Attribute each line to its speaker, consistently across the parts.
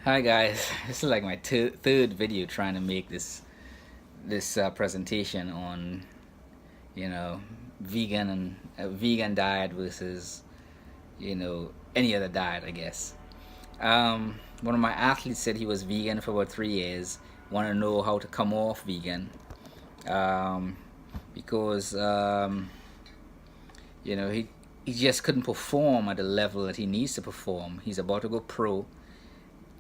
Speaker 1: Hi guys, this is like my third video trying to make this presentation on you know vegan and vegan diet versus any other diet, I guess. One of my athletes said he was vegan for about 3 years. Want to know how to come off vegan, um, because he just couldn't perform at the level that he needs to perform. He's about to go pro,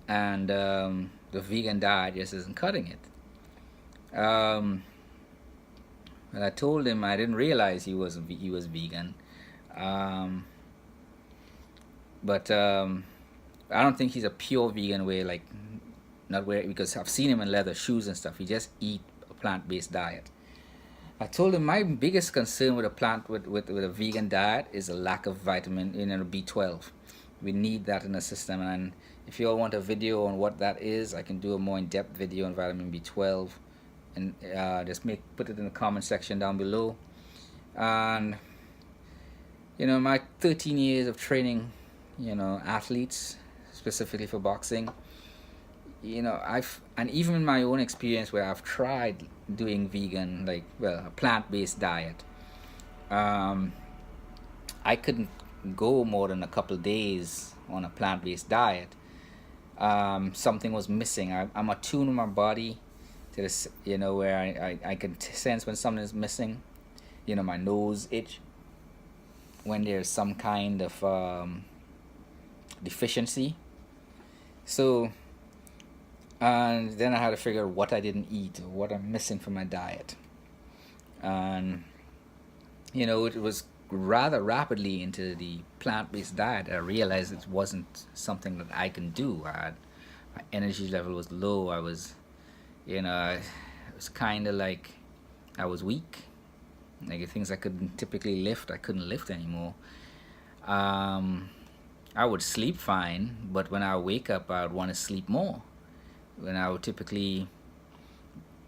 Speaker 1: and the vegan diet just isn't cutting it. And I told him I didn't realize he was vegan, um, but I don't think he's a pure vegan way, like not where, because I've seen him in leather shoes and stuff. He just eat a plant-based diet. I told him my biggest concern with a with a vegan diet is a lack of vitamin, B12. We need that in the system, and if you all want a video on what that is, I can do a more in-depth video on vitamin B12, and just put it in the comment section down below. And my 13 years of training, athletes specifically for boxing, I've and even in my own experience where I've tried doing vegan, like, well, a plant-based diet, um, I couldn't go more than a couple days on a plant-based diet. Something was missing. I'm attuned my body to this, where I can sense when something is missing. My nose itch when there's some kind of deficiency. So, and then I had to figure out what I didn't eat or what I'm missing from my diet. And, it was rather rapidly into the plant-based diet I realized it wasn't something that I can do. My energy level was low. I was, it was kind of like I was weak. Like things I couldn't typically lift, I couldn't lift anymore. I would sleep fine, but when I wake up, I would want to sleep more. When I would typically,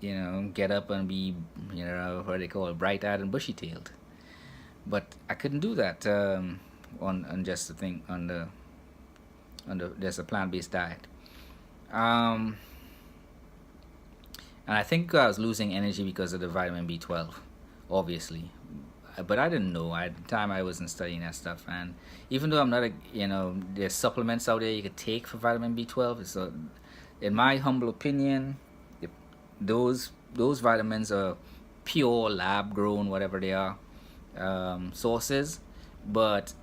Speaker 1: get up and be, what they call it, bright-eyed and bushy-tailed. But I couldn't do that on just the thing on the just a plant-based diet. Um, and I think I was losing energy because of the vitamin B12, obviously. But I didn't know. At the time, I wasn't studying that stuff. And even though I'm not there's supplements out there you could take for vitamin B12. So, in my humble opinion, those vitamins are pure lab grown, whatever they are, sources. But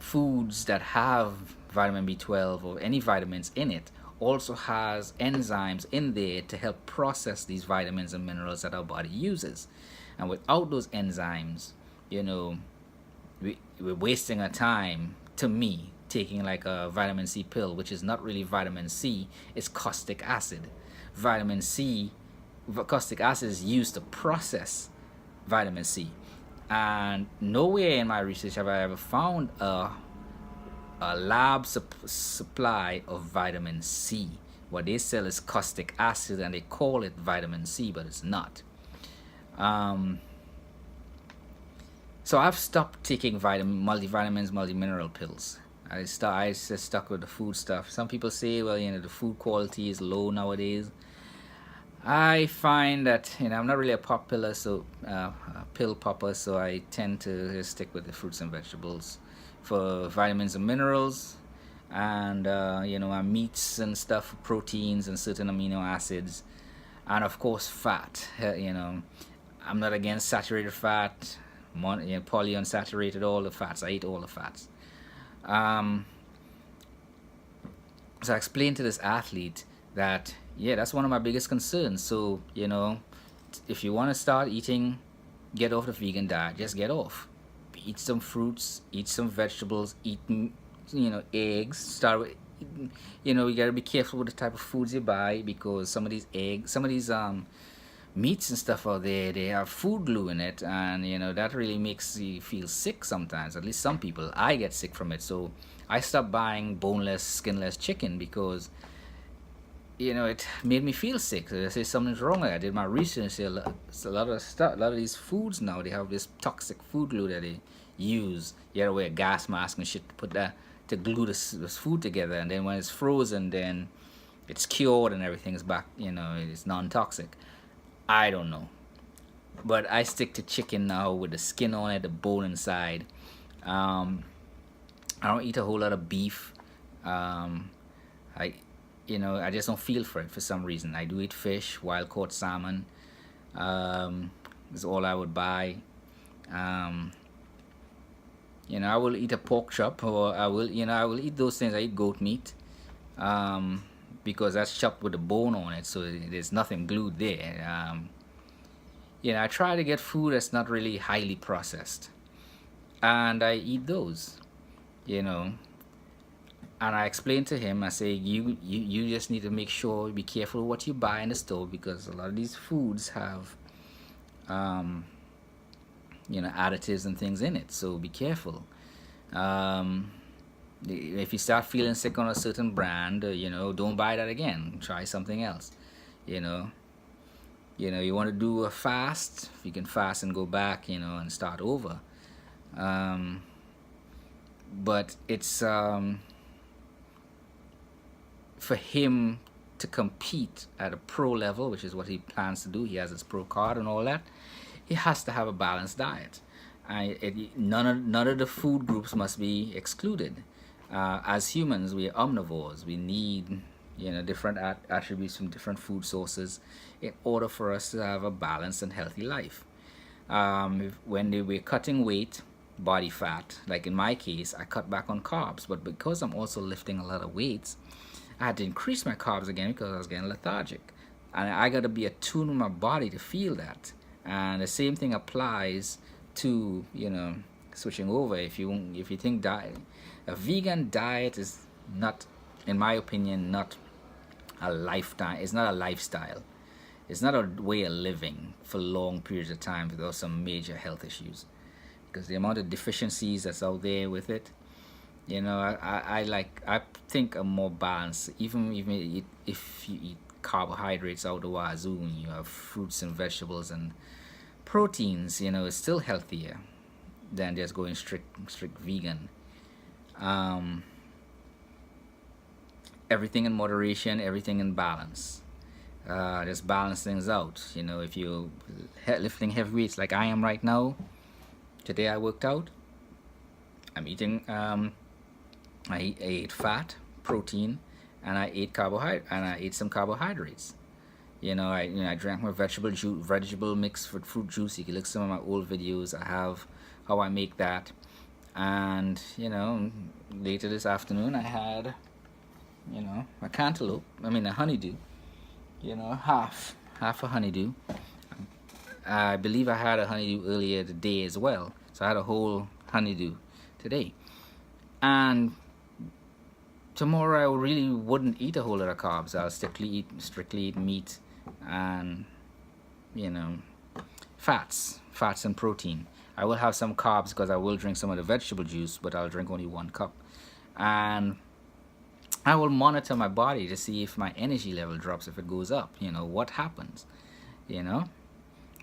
Speaker 1: foods that have vitamin B12 or any vitamins in it also has enzymes in there to help process these vitamins and minerals that our body uses. And without those enzymes, you know, we're wasting our time, to me, taking like a vitamin C pill, which is not really vitamin C, it's caustic acid. Vitamin C, caustic acid is used to process vitamin C. And nowhere in my research have I ever found a lab supply of vitamin C. What they sell is caustic acid and they call it vitamin C, but it's not. So I've stopped taking multivitamins, multimineral pills. I just stuck with the food stuff. Some people say, well, the food quality is low nowadays. I find that I'm not really a pill popper, so I tend to just stick with the fruits and vegetables for vitamins and minerals, and my meats and stuff, proteins and certain amino acids, and of course fat. I'm not against saturated fat, polyunsaturated, all the fats. I eat all the fats. Um, so I explained to this athlete that, yeah, that's one of my biggest concerns. So if you want to start eating, get off the vegan diet. Just get off. Eat some fruits. Eat some vegetables. Eat eggs. Start with you gotta be careful with the type of foods you buy, because some of these meats and stuff out there, they have food glue in it, and that really makes you feel sick sometimes. At least some people. I get sick from it, so I stopped buying boneless, skinless chicken because it made me feel sick. So I say something's wrong. I did my research. A lot of stuff, a lot of these foods now, they have this toxic food glue that they use. You gotta wear a gas mask and shit to put that to glue this food together, and then when it's frozen, then it's cured and everything's back, you know, it's non-toxic. I don't know, but I stick to chicken now with the skin on it, the bone inside. um, I don't eat a whole lot of beef. um, I I just don't feel for it for some reason. I do eat fish, wild caught salmon. um, is all I would buy. um, I will eat a pork chop, or I will eat those things. I eat goat meat, um, because that's chopped with the bone on it, so there's nothing glued there. I try to get food that's not really highly processed, and I eat those. You know, and I explain to him. I say, you just need to make sure, be careful what you buy in the store, because a lot of these foods have, um, additives and things in it. So be careful. Um, if you start feeling sick on a certain brand, don't buy that again. Try something else. You know, you want to do a fast. You can fast and go back, and start over. Um, but it's for him to compete at a pro level, which is what he plans to do. He has his pro card and all that. He has to have a balanced diet. None of the food groups must be excluded. As humans, we are omnivores. We need different attributes from different food sources in order for us to have a balanced and healthy life. When they were cutting weight, body fat, like in my case, I cut back on carbs, but because I'm also lifting a lot of weights, I had to increase my carbs again because I was getting lethargic. And I got to be attuned with my body to feel that. And the same thing applies to, switching over. If you think a vegan diet is not, in my opinion, not a lifetime. It's not a lifestyle. It's not a way of living for long periods of time without some major health issues. Because the amount of deficiencies that's out there with it, I think a more balanced, even if you eat carbohydrates out the wazoo and you have fruits and vegetables and proteins, it's still healthier than just going strict vegan. Everything in moderation, everything in balance. Just balance things out. If you're lifting heavy weights like I am right now, today I worked out. I'm eating. I ate fat, protein, and I ate some carbohydrates. I drank my vegetable mix with fruit juice. You can look at some of my old videos. I have how I make that. And later this afternoon I had a cantaloupe. A honeydew. Half a honeydew. I believe I had a honeydew earlier today as well. So I had a whole honeydew today. And tomorrow I really wouldn't eat a whole lot of carbs. I'll strictly eat meat and fats and protein. I will have some carbs because I will drink some of the vegetable juice, but I'll drink only 1 cup. And I will monitor my body to see if my energy level drops, if it goes up, what happens,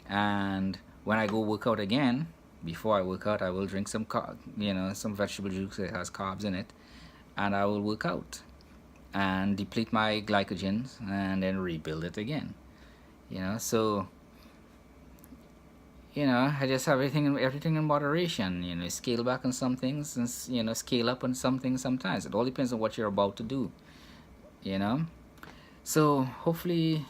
Speaker 1: and when I go work out again, before I work out, I will drink some some vegetable juice that has carbs in it, and I will work out and deplete my glycogens and then rebuild it again. So I just have everything in moderation. Scale back on some things and scale up on some things sometimes. It all depends on what you're about to do. So hopefully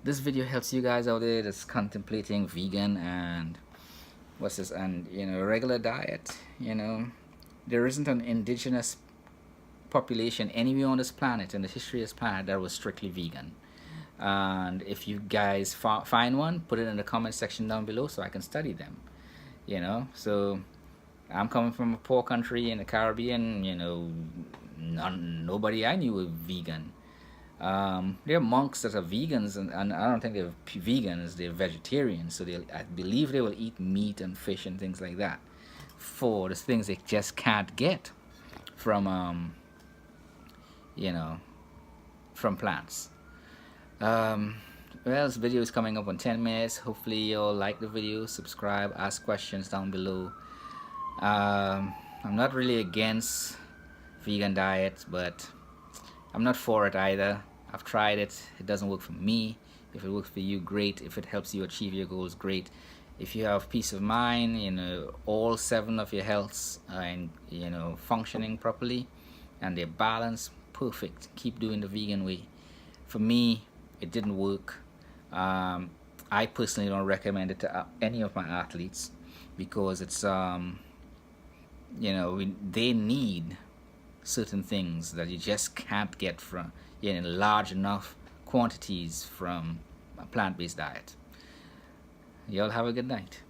Speaker 1: this video helps you guys out there that's contemplating vegan and regular diet. There isn't an indigenous population anywhere on this planet, in the history of this planet, that was strictly vegan. And if you guys find one, put it in the comment section down below so I can study them. So I'm coming from a poor country in the Caribbean. Nobody I knew was vegan. There are monks that are vegans, and I don't think they're vegans, they're vegetarians. So I believe they will eat meat and fish and things like that for the things they just can't get from from plants. Well, this video is coming up on 10 minutes. Hopefully you'll like the video, subscribe, ask questions down below. I'm not really against vegan diets, but I'm not for it either. I've tried it. It doesn't work for me. If it works for you, great. If it helps you achieve your goals, great. If you have peace of mind, all 7 of your healths are functioning properly and they're balanced, perfect. Keep doing the vegan way. For me, it didn't work. I personally don't recommend it to any of my athletes because it's they need certain things that you just can't get from in large enough quantities from a plant-based diet. Y'all have a good night.